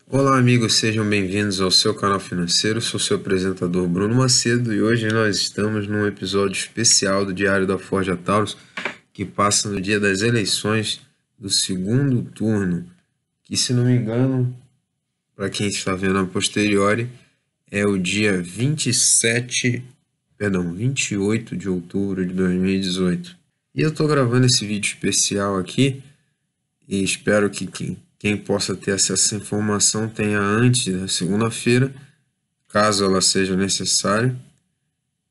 Olá, amigos, sejam bem-vindos ao seu canal financeiro. Sou seu apresentador Bruno Macedo e hoje nós estamos num episódio especial do Diário da Forja Taurus que passa no dia das eleições do segundo turno, que, se não me engano, para quem está vendo a posteriori, é o dia 28 de outubro de 2018. E eu estou gravando esse vídeo especial aqui e espero que quem possa ter acesso a essa informação tenha antes da segunda-feira, caso ela seja necessária,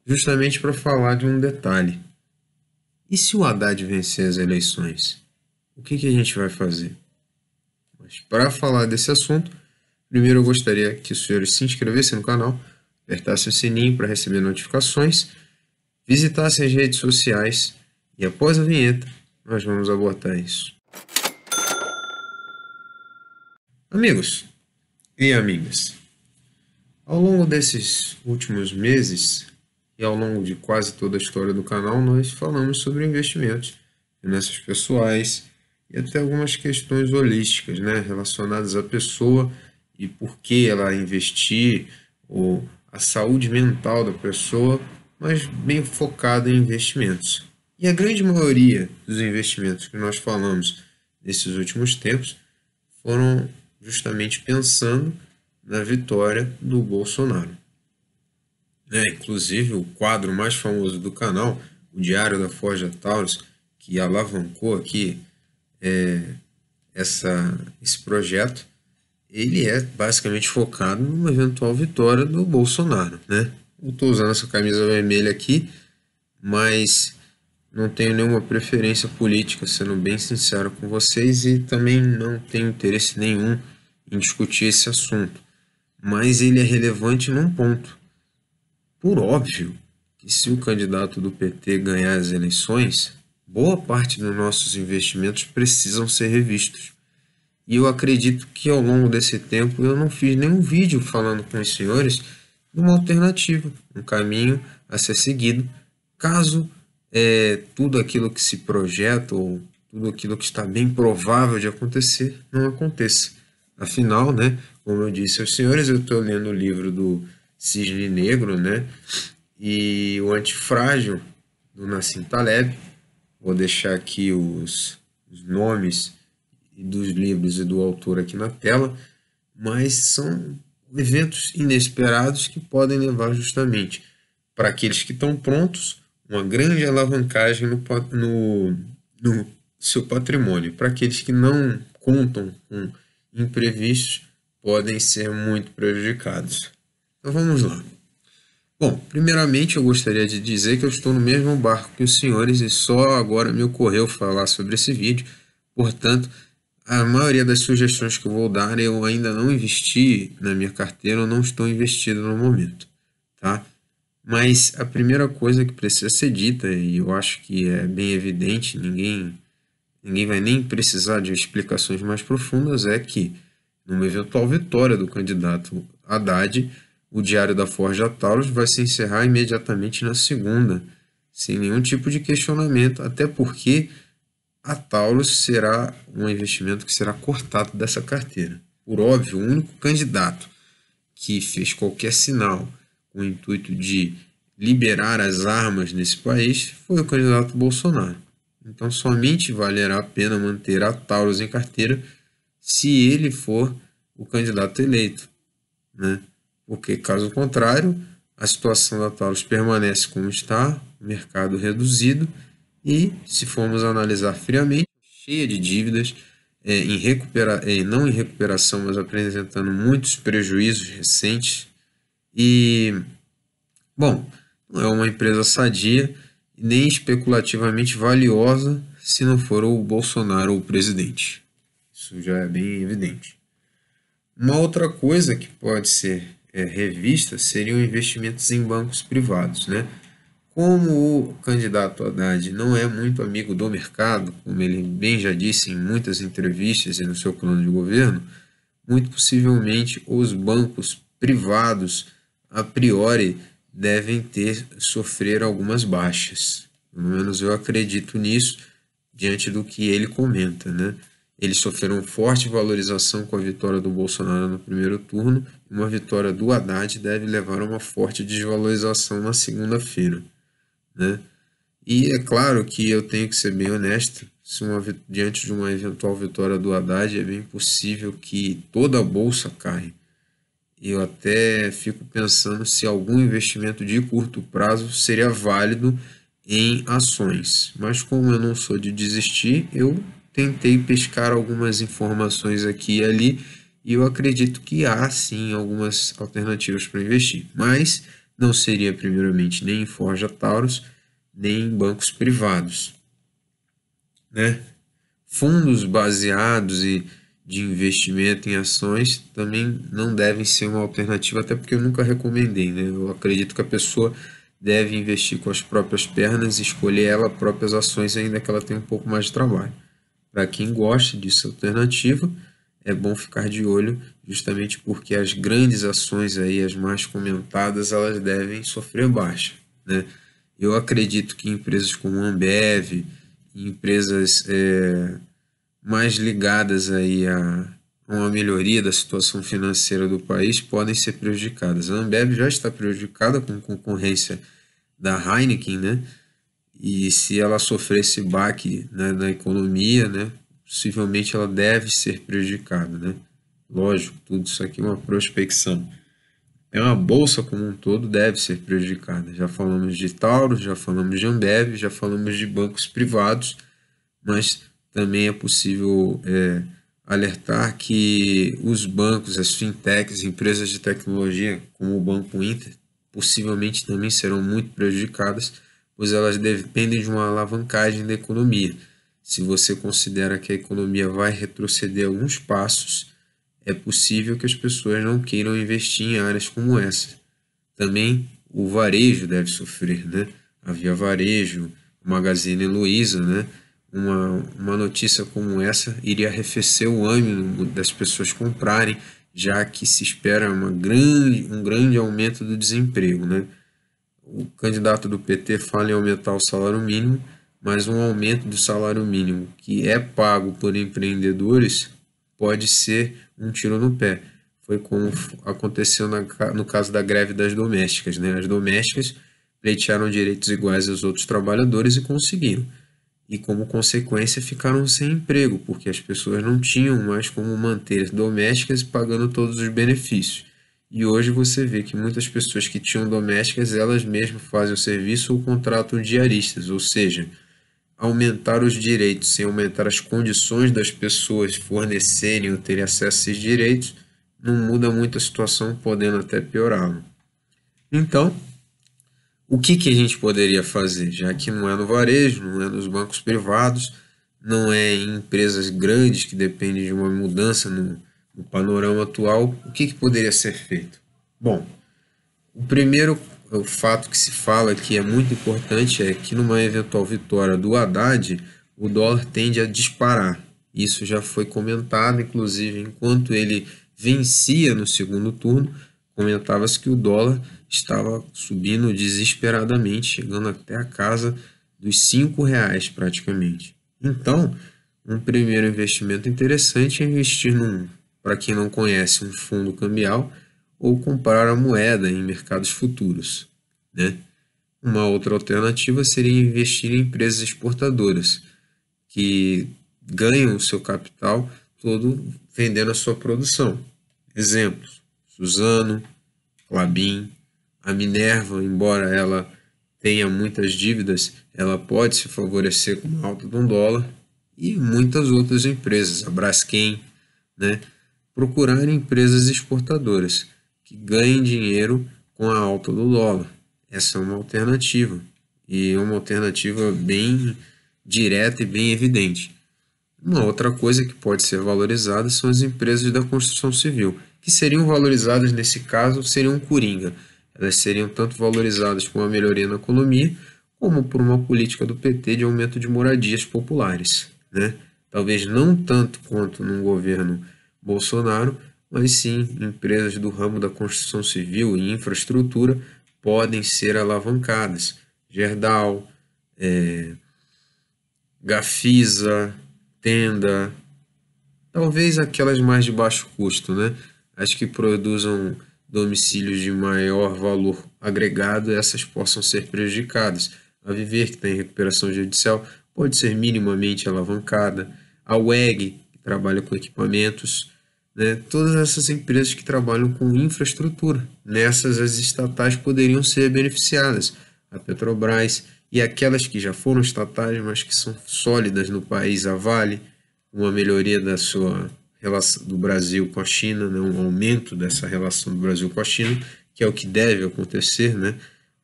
justamente para falar de um detalhe. E se o Haddad vencer as eleições? O que a gente vai fazer? Mas para falar desse assunto, primeiro eu gostaria que os senhores se inscrevessem no canal, apertassem o sininho para receber notificações, visitassem as redes sociais e após a vinheta nós vamos abordar isso. Amigos e amigas, ao longo desses últimos meses e ao longo de quase toda a história do canal, nós falamos sobre investimentos, finanças pessoais e até algumas questões holísticas, relacionadas à pessoa e por que ela investir, ou a saúde mental da pessoa, mas bem focado em investimentos. E a grande maioria dos investimentos que nós falamos nesses últimos tempos foram justamente pensando na vitória do Bolsonaro. Inclusive, o quadro mais famoso do canal, o Diário da Forja Taurus, que alavancou aqui esse projeto, ele é basicamente focado numa eventual vitória do Bolsonaro. Eu estou usando essa camisa vermelha aqui, mas não tenho nenhuma preferência política, sendo bem sincero com vocês, e também não tenho interesse nenhum em discutir esse assunto. Mas ele é relevante num ponto. Por óbvio que se o candidato do PT ganhar as eleições, boa parte dos nossos investimentos precisam ser revistos. E eu acredito que ao longo desse tempo eu não fiz nenhum vídeo falando com os senhores de uma alternativa, um caminho a ser seguido, caso tudo aquilo que se projeta ou tudo aquilo que está bem provável de acontecer não aconteça. Afinal, como eu disse aos senhores, eu estou lendo o livro do Cisne Negro, e o Antifrágil, do Nassim Taleb. Vou deixar aqui os nomes dos livros e do autor aqui na tela, mas são eventos inesperados que podem levar justamente para aqueles que estão prontos uma grande alavancagem no seu patrimônio. Para aqueles que não contam com imprevistos, podem ser muito prejudicados. Então vamos lá. Bom, primeiramente eu gostaria de dizer que eu estou no mesmo barco que os senhores e só agora me ocorreu falar sobre esse vídeo. Portanto, a maioria das sugestões que eu vou dar eu ainda não investi na minha carteira, eu não estou investido no momento, tá? Mas a primeira coisa que precisa ser dita, e eu acho que é bem evidente, ninguém vai nem precisar de explicações mais profundas, é que, numa eventual vitória do candidato Haddad, o Diário da Forja Taurus vai se encerrar imediatamente na segunda, sem nenhum tipo de questionamento, até porque a Taurus será um investimento que será cortado dessa carteira. Por óbvio, o único candidato que fez qualquer sinal com o intuito de liberar as armas nesse país foi o candidato Bolsonaro. Então, somente valerá a pena manter a Taurus em carteira se ele for o candidato eleito, Porque, caso contrário, a situação da Taurus permanece como está, mercado reduzido, e, se formos analisar friamente, cheia de dívidas, não em recuperação, mas apresentando muitos prejuízos recentes. E, bom, não é uma empresa sadia nem especulativamente valiosa se não for o Bolsonaro o presidente. Isso já é bem evidente. Uma outra coisa que pode ser revista seriam investimentos em bancos privados, Como o candidato Haddad não é muito amigo do mercado, como ele bem já disse em muitas entrevistas e no seu plano de governo, muito possivelmente os bancos privados, a priori, devem sofrer algumas baixas. Pelo menos eu acredito nisso, diante do que ele comenta, Eles sofreram forte valorização com a vitória do Bolsonaro no primeiro turno, e uma vitória do Haddad deve levar a uma forte desvalorização na segunda-feira, né? E é claro que eu tenho que ser bem honesto, diante de uma eventual vitória do Haddad, é bem possível que toda a bolsa caia. Eu até fico pensando se algum investimento de curto prazo seria válido em ações. Mas como eu não sou de desistir, eu tentei pescar algumas informações aqui e ali e eu acredito que há sim algumas alternativas para investir. Mas não seria primeiramente nem em Forja Taurus, nem em bancos privados, né? Fundos baseados e de investimento em ações também não devem ser uma alternativa, até porque eu nunca recomendei, né? Eu acredito que a pessoa deve investir com as próprias pernas e escolher ela próprias ações, ainda que ela tenha um pouco mais de trabalho. Para quem gosta disso alternativa, é bom ficar de olho, justamente porque as grandes ações aí, as mais comentadas, elas devem sofrer baixa, né? Eu acredito que empresas como Ambev, empresas mais ligadas aí a uma melhoria da situação financeira do país podem ser prejudicadas. A Ambev já está prejudicada com concorrência da Heineken, né? E se ela sofrer esse baque, né, na economia, né, possivelmente ela deve ser prejudicada, né? Lógico, tudo isso aqui é uma prospecção. É uma bolsa como um todo deve ser prejudicada. Já falamos de Taurus, já falamos de Ambev, já falamos de bancos privados, mas também é possível alertar que os bancos, as fintechs, empresas de tecnologia, como o Banco Inter, possivelmente também serão muito prejudicadas, pois elas dependem de uma alavancagem da economia. Se você considera que a economia vai retroceder alguns passos, é possível que as pessoas não queiram investir em áreas como essa. Também o varejo deve sofrer, né? A Via Varejo, o Magazine Luiza, né? Uma notícia como essa iria arrefecer o ânimo das pessoas comprarem, já que se espera um grande aumento do desemprego, né? O candidato do PT fala em aumentar o salário mínimo, mas um aumento do salário mínimo que é pago por empreendedores pode ser um tiro no pé. Foi como aconteceu no caso da greve das domésticas, né? As domésticas pleitearam direitos iguais aos outros trabalhadores e conseguiram. E como consequência ficaram sem emprego, porque as pessoas não tinham mais como manter as domésticas pagando todos os benefícios. E hoje você vê que muitas pessoas que tinham domésticas, elas mesmas fazem o serviço ou contratam diaristas, ou seja, aumentar os direitos sem aumentar as condições das pessoas fornecerem ou terem acesso a esses direitos, não muda muito a situação, podendo até piorá-la. Então, o que a gente poderia fazer? Já que não é no varejo, não é nos bancos privados, não é em empresas grandes que dependem de uma mudança no panorama atual, o que poderia ser feito? Bom, o primeiro o fato que se fala que é muito importante é que numa eventual vitória do Haddad, o dólar tende a disparar. Isso já foi comentado, inclusive, enquanto ele vencia no segundo turno, comentava-se que o dólar estava subindo desesperadamente, chegando até a casa dos R$ 5 praticamente. Então, um primeiro investimento interessante é investir para quem não conhece, um fundo cambial ou comprar a moeda em mercados futuros, né? Uma outra alternativa seria investir em empresas exportadoras, que ganham o seu capital todo vendendo a sua produção. Exemplos: Suzano, Klabin, a Minerva, embora ela tenha muitas dívidas, ela pode se favorecer com a alta do dólar, e muitas outras empresas, a Braskem, né? Procurar empresas exportadoras que ganhem dinheiro com a alta do dólar. Essa é uma alternativa, e é uma alternativa bem direta e bem evidente. Uma outra coisa que pode ser valorizada são as empresas da construção civil, que seriam valorizadas nesse caso, seriam coringa. Elas seriam tanto valorizadas por uma melhoria na economia, como por uma política do PT de aumento de moradias populares, né? Talvez não tanto quanto num governo Bolsonaro, mas sim empresas do ramo da construção civil e infraestrutura podem ser alavancadas. Gerdau, Gafisa, Tenda, Talvez aquelas mais de baixo custo, né? As que produzam domicílios de maior valor agregado, essas possam ser prejudicadas. A Viver, que está em recuperação judicial, pode ser minimamente alavancada. A WEG, que trabalha com equipamentos, né? Todas essas empresas que trabalham com infraestrutura. Nessas, as estatais poderiam ser beneficiadas. A Petrobras e aquelas que já foram estatais, mas que são sólidas no país, a Vale, uma melhoria da sua relação do Brasil com a China, né? Um aumento dessa relação do Brasil com a China, que é o que deve acontecer, né?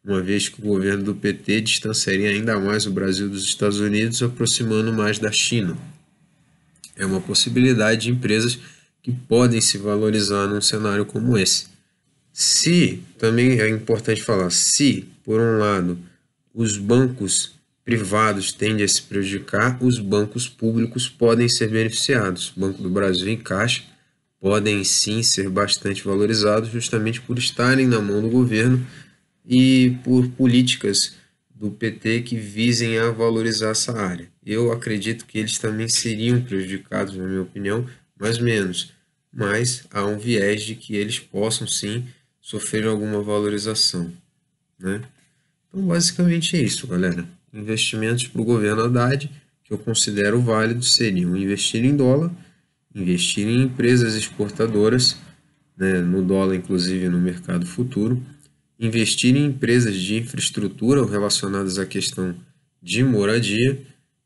Uma vez que o governo do PT distanciaria ainda mais o Brasil dos Estados Unidos, aproximando mais da China. É uma possibilidade de empresas que podem se valorizar num cenário como esse. Se, também é importante falar, se, por um lado, os bancos privados tendem a se prejudicar, os bancos públicos podem ser beneficiados. O Banco do Brasil e Caixa podem sim ser bastante valorizados justamente por estarem na mão do governo e por políticas do PT que visem a valorizar essa área. Eu acredito que eles também seriam prejudicados, na minha opinião, mas menos. Mas há um viés de que eles possam sim sofrer alguma valorização, né? Então, basicamente é isso, galera. Investimentos para o governo Haddad, que eu considero válidos, seriam investir em dólar, investir em empresas exportadoras, né, no dólar, inclusive no mercado futuro, investir em empresas de infraestrutura relacionadas à questão de moradia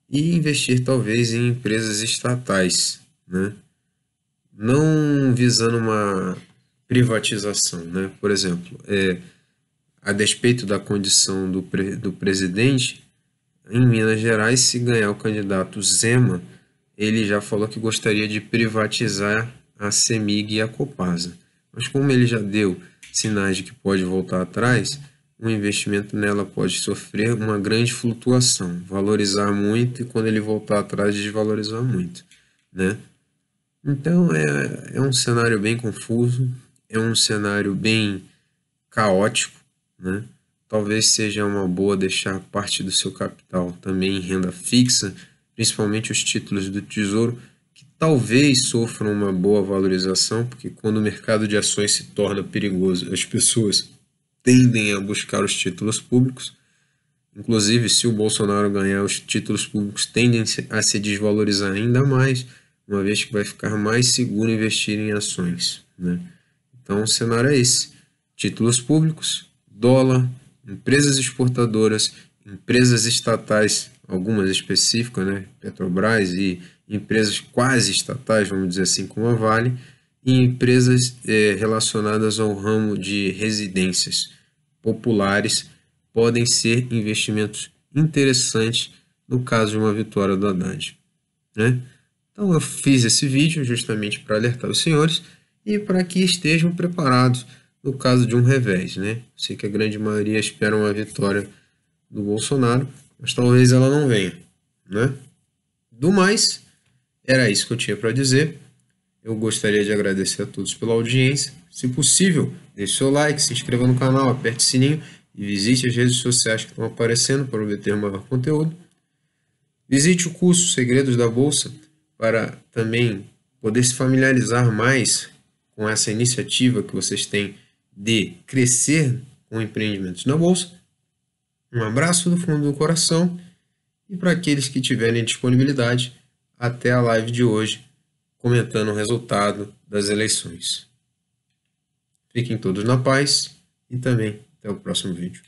e investir talvez em empresas estatais, né? Não visando uma privatização, né? Por exemplo, a despeito da condição do presidente, em Minas Gerais, se ganhar o candidato Zema, ele já falou que gostaria de privatizar a CEMIG e a Copasa. Mas como ele já deu sinais de que pode voltar atrás, o investimento nela pode sofrer uma grande flutuação, valorizar muito e quando ele voltar atrás desvalorizar muito, né? Então é um cenário bem confuso, é um cenário bem caótico, né? Talvez seja uma boa deixar parte do seu capital também em renda fixa, principalmente os títulos do Tesouro, que talvez sofram uma boa valorização, porque quando o mercado de ações se torna perigoso, as pessoas tendem a buscar os títulos públicos. Inclusive, se o Bolsonaro ganhar, os títulos públicos tendem a se desvalorizar ainda mais, uma vez que vai ficar mais seguro investir em ações, né? Então, o cenário é esse: títulos públicos, dólar, empresas exportadoras, empresas estatais, algumas específicas, né? Petrobras e empresas quase estatais, vamos dizer assim, como a Vale, e empresas relacionadas ao ramo de residências populares podem ser investimentos interessantes no caso de uma vitória do Haddad, né? Então eu fiz esse vídeo justamente para alertar os senhores e para que estejam preparados no caso de um revés, né? Sei que a grande maioria espera uma vitória do Bolsonaro, mas talvez ela não venha, né? Do mais, era isso que eu tinha para dizer. Eu gostaria de agradecer a todos pela audiência. Se possível, deixe seu like, se inscreva no canal, aperte o sininho e visite as redes sociais que estão aparecendo para obter maior conteúdo. Visite o curso Segredos da Bolsa para também poder se familiarizar mais com essa iniciativa que vocês têm de crescer com empreendimentos na Bolsa. Um abraço do fundo do coração e para aqueles que tiverem disponibilidade, até a live de hoje, comentando o resultado das eleições. Fiquem todos na paz e também até o próximo vídeo.